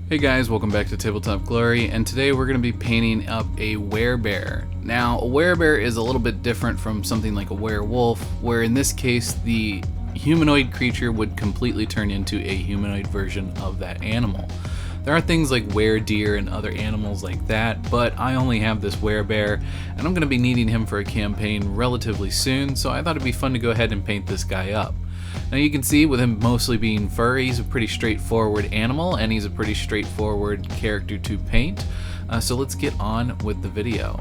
Hey guys, welcome back to Tabletop Glory, and today we're going to be painting up a werebear. Now, a werebear is a little bit different from something like a werewolf, where in this case the humanoid creature would completely turn into a humanoid version of that animal. There are things like weredeer and other animals like that, but I only have this werebear, and I'm going to be needing him for a campaign relatively soon, so I thought it'd be fun to go ahead and paint this guy up. Now you can see with him mostly being fur, he's a pretty straightforward animal and he's a pretty straightforward character to paint. So let's get on with the video.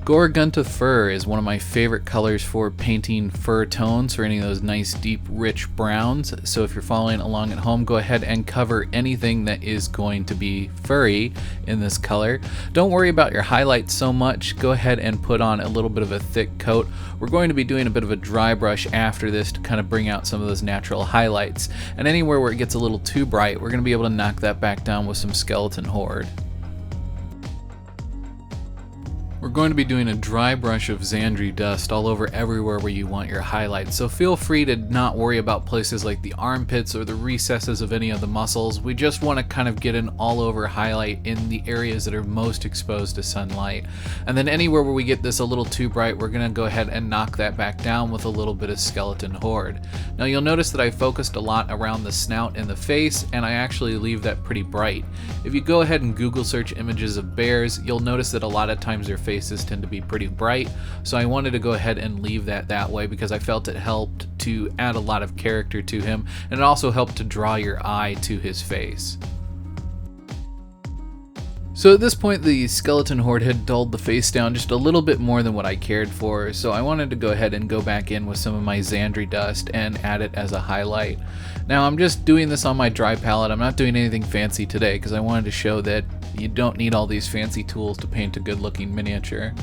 Goregunta fur is one of my favorite colors for painting fur tones, for any of those nice deep rich browns. So if you're following along at home, go ahead and cover anything that is going to be furry in this color. Don't worry about your highlights so much. Go ahead and put on a little bit of a thick coat. We're going to be doing a bit of a dry brush after this to kind of bring out some of those natural highlights. And anywhere where it gets a little too bright, we're going to be able to knock that back down with some skeleton horde. We're going to be doing a dry brush of Xandri dust all over everywhere where you want your highlights, so feel free to not worry about places like the armpits or the recesses of any of the muscles. We just want to kind of get an all over highlight in the areas that are most exposed to sunlight. And then anywhere where we get this a little too bright, we're going to go ahead and knock that back down with a little bit of skeleton horde. Now you'll notice that I focused a lot around the snout and the face, and I actually leave that pretty bright. If you go ahead and Google search images of bears, you'll notice that a lot of times their faces tend to be pretty bright, so I wanted to go ahead and leave that way because I felt it helped to add a lot of character to him, and it also helped to draw your eye to his face. So at this point the skeleton horde had dulled the face down just a little bit more than what I cared for, so I wanted to go ahead and go back in with some of my Xandri dust and add it as a highlight. Now I'm just doing this on my dry palette. I'm not doing anything fancy today because I wanted to show that you don't need all these fancy tools to paint a good looking miniature.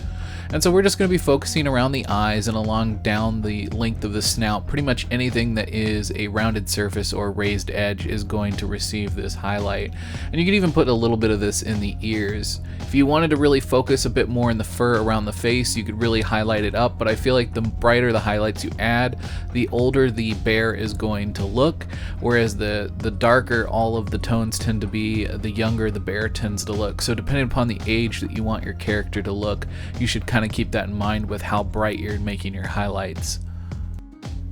And so we're just going to be focusing around the eyes and along down the length of the snout. Pretty much anything that is a rounded surface or raised edge is going to receive this highlight. And you can even put a little bit of this in the ears. If you wanted to really focus a bit more in the fur around the face, you could really highlight it up, but I feel like the brighter the highlights you add, the older the bear is going to look, whereas the darker all of the tones tend to be, the younger the bear tends to look. So depending upon the age that you want your character to look, you should kind of keep that in mind with how bright you're making your highlights.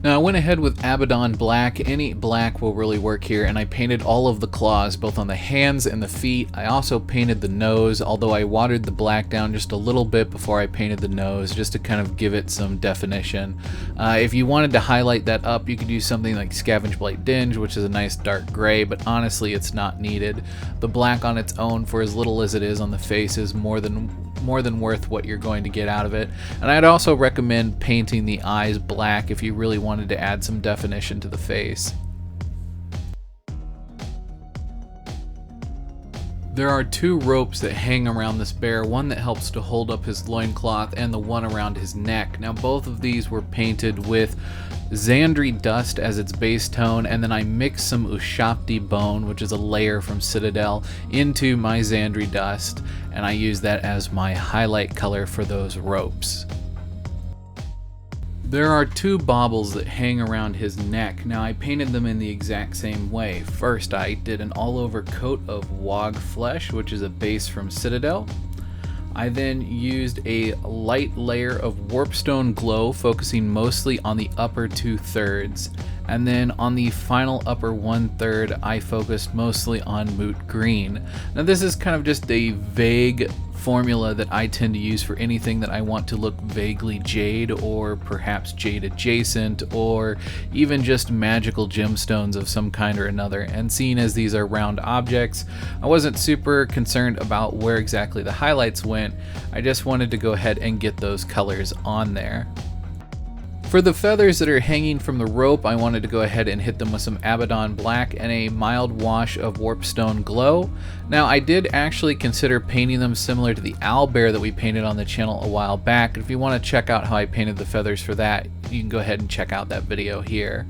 Now I went ahead with Abaddon Black. Any black will really work here, and I painted all of the claws, both on the hands and the feet. I also painted the nose, although I watered the black down just a little bit before I painted the nose, just to kind of give it some definition. If you wanted to highlight that up, you could use something like Scavenge Blight Dinge, which is a nice dark gray, but honestly it's not needed. The black on its own, for as little as it is on the face, is more than worth what you're going to get out of it. And I'd also recommend painting the eyes black if you really wanted to add some definition to the face. There are two ropes that hang around this bear, one that helps to hold up his loincloth and the one around his neck. Now both of these were painted with Xandri dust as its base tone, and then I mixed some Ushapti bone, which is a layer from Citadel, into my Xandri dust, and I used that as my highlight color for those ropes. There are two baubles that hang around his neck. Now I painted them in the exact same way. First I did an all over coat of Wog Flesh, which is a base from Citadel. I then used a light layer of Warpstone Glow, focusing mostly on the upper 2/3, and then on the final upper 1/3 I focused mostly on Moot Green. Now this is kind of just a vague formula that I tend to use for anything that I want to look vaguely jade, or perhaps jade adjacent, or even just magical gemstones of some kind or another. And seeing as these are round objects, I wasn't super concerned about where exactly the highlights went. I just wanted to go ahead and get those colors on there. For the feathers that are hanging from the rope, I wanted to go ahead and hit them with some Abaddon Black and a mild wash of Warpstone Glow. Now I did actually consider painting them similar to the owlbear that we painted on the channel a while back. If you want to check out how I painted the feathers for that, you can go ahead and check out that video here.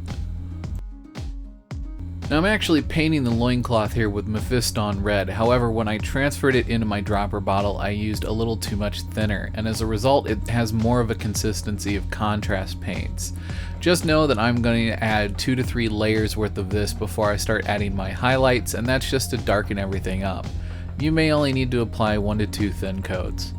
Now I'm actually painting the loincloth here with Mephiston Red, however when I transferred it into my dropper bottle I used a little too much thinner, and as a result it has more of a consistency of contrast paints. Just know that I'm going to add 2 to 3 layers worth of this before I start adding my highlights, and that's just to darken everything up. You may only need to apply 1 to 2 thin coats.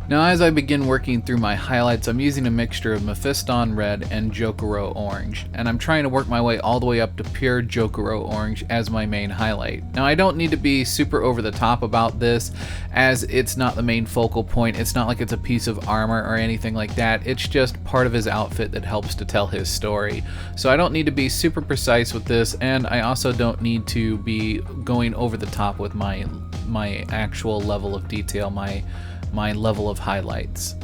Now as I begin working through my highlights, I'm using a mixture of Mephiston Red and Jokero Orange, and I'm trying to work my way all the way up to pure Jokero Orange as my main highlight. Now I don't need to be super over the top about this, as it's not the main focal point. It's not like it's a piece of armor or anything like that. It's just part of his outfit that helps to tell his story. So I don't need to be super precise with this, and I also don't need to be going over the top with my actual level of detail, my level of highlights.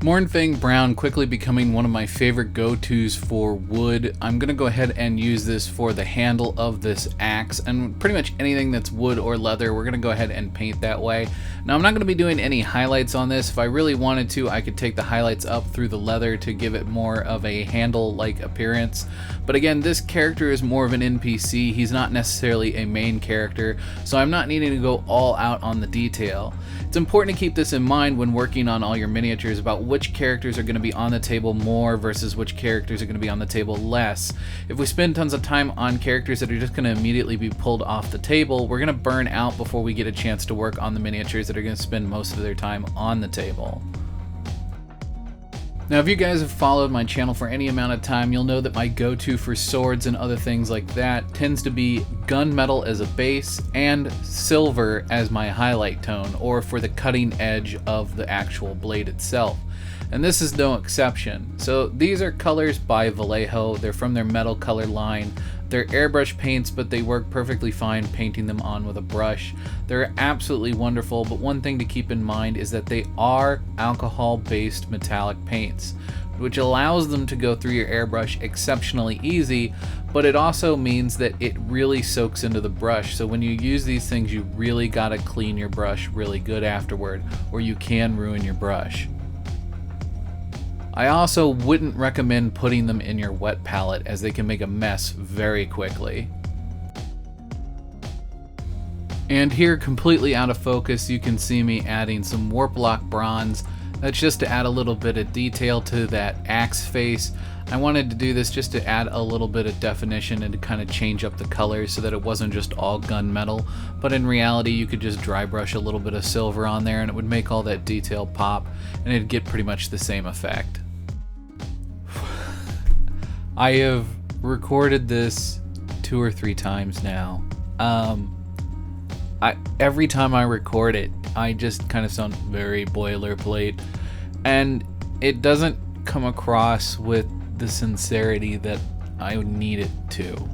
Mournfang Brown quickly becoming one of my favorite go-tos for wood. I'm going to go ahead and use this for the handle of this axe, and pretty much anything that's wood or leather we're going to go ahead and paint that way. Now I'm not going to be doing any highlights on this. If I really wanted to, I could take the highlights up through the leather to give it more of a handle-like appearance. But again, this character is more of an NPC. He's not necessarily a main character, so I'm not needing to go all out on the detail. It's important to keep this in mind when working on all your miniatures about which characters are going to be on the table more versus which characters are going to be on the table less. If we spend tons of time on characters that are just going to immediately be pulled off the table, we're going to burn out before we get a chance to work on the miniatures that are going to spend most of their time on the table. Now if you guys have followed my channel for any amount of time, you'll know that my go-to for swords and other things like that tends to be gunmetal as a base and silver as my highlight tone, or for the cutting edge of the actual blade itself. And this is no exception. So these are colors by Vallejo. They're from their metal color line. They're airbrush paints, but they work perfectly fine painting them on with a brush. They're absolutely wonderful, but one thing to keep in mind is that they are alcohol-based metallic paints, which allows them to go through your airbrush exceptionally easy, but it also means that it really soaks into the brush. So when you use these things, you really gotta clean your brush really good afterward, or you can ruin your brush. I also wouldn't recommend putting them in your wet palette, as they can make a mess very quickly. And here, completely out of focus, you can see me adding some Warplock Bronze. That's just to add a little bit of detail to that axe face. I wanted to do this just to add a little bit of definition and to kind of change up the colors so that it wasn't just all gunmetal, but in reality you could just dry brush a little bit of silver on there and it would make all that detail pop, and it'd get pretty much the same effect. I have recorded this 2 or 3 times now. Every time I record it, I just kind of sound very boilerplate, and it doesn't come across with the sincerity that I need it to.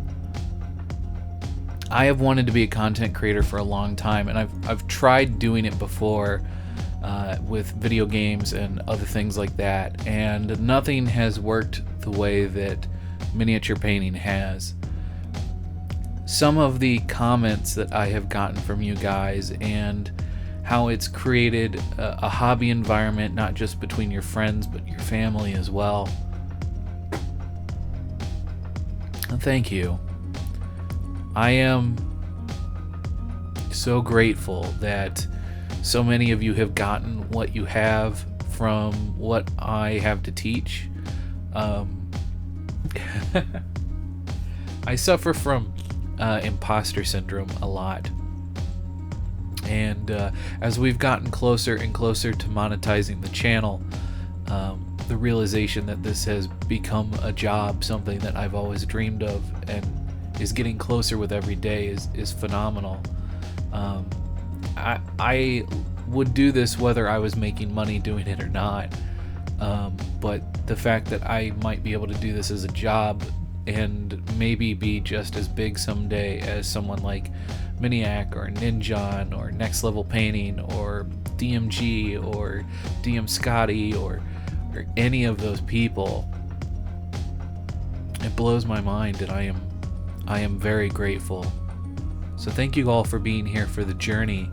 I have wanted to be a content creator for a long time, and I've tried doing it before with video games and other things like that, and nothing has worked the way that miniature painting has. Some of the comments that I have gotten from you guys and how it's created a hobby environment, not just between your friends but your family as well. Thank you. I am so grateful that so many of you have gotten what you have from what I have to teach. I suffer from imposter syndrome a lot, and as we've gotten closer and closer to monetizing the channel, the realization that this has become a job, something that I've always dreamed of and is getting closer with every day, is phenomenal. I would do this whether I was making money doing it or not, but the fact that I might be able to do this as a job and maybe be just as big someday as someone like Miniac or Ninjon or Next Level Painting or DMG or DM Scotty or any of those people, it blows my mind, and I am very grateful. So thank you all for being here for the journey,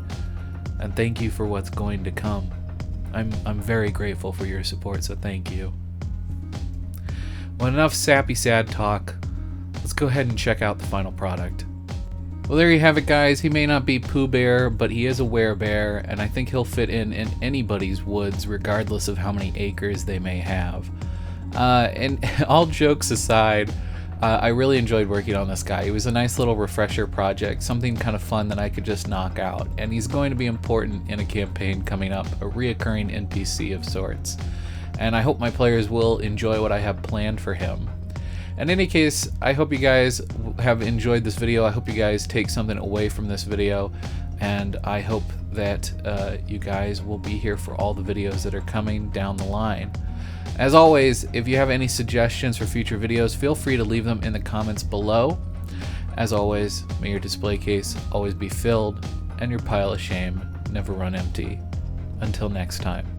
and thank you for what's going to come. I'm very grateful for your support, so thank you. Well, enough sappy sad talk. let's go ahead and check out the final product. Well, there you have it, guys. He may not be Pooh Bear, but he is a Werebear, and I think he'll fit in anybody's woods, regardless of how many acres they may have. And all jokes aside, I really enjoyed working on this guy. It was a nice little refresher project, something kind of fun that I could just knock out, and he's going to be important in a campaign coming up, a reoccurring NPC of sorts. And I hope my players will enjoy what I have planned for him. In any case, I hope you guys have enjoyed this video. I hope you guys take something away from this video, and I hope that you guys will be here for all the videos that are coming down the line. As always, if you have any suggestions for future videos, feel free to leave them in the comments below. As always, may your display case always be filled and your pile of shame never run empty. Until next time.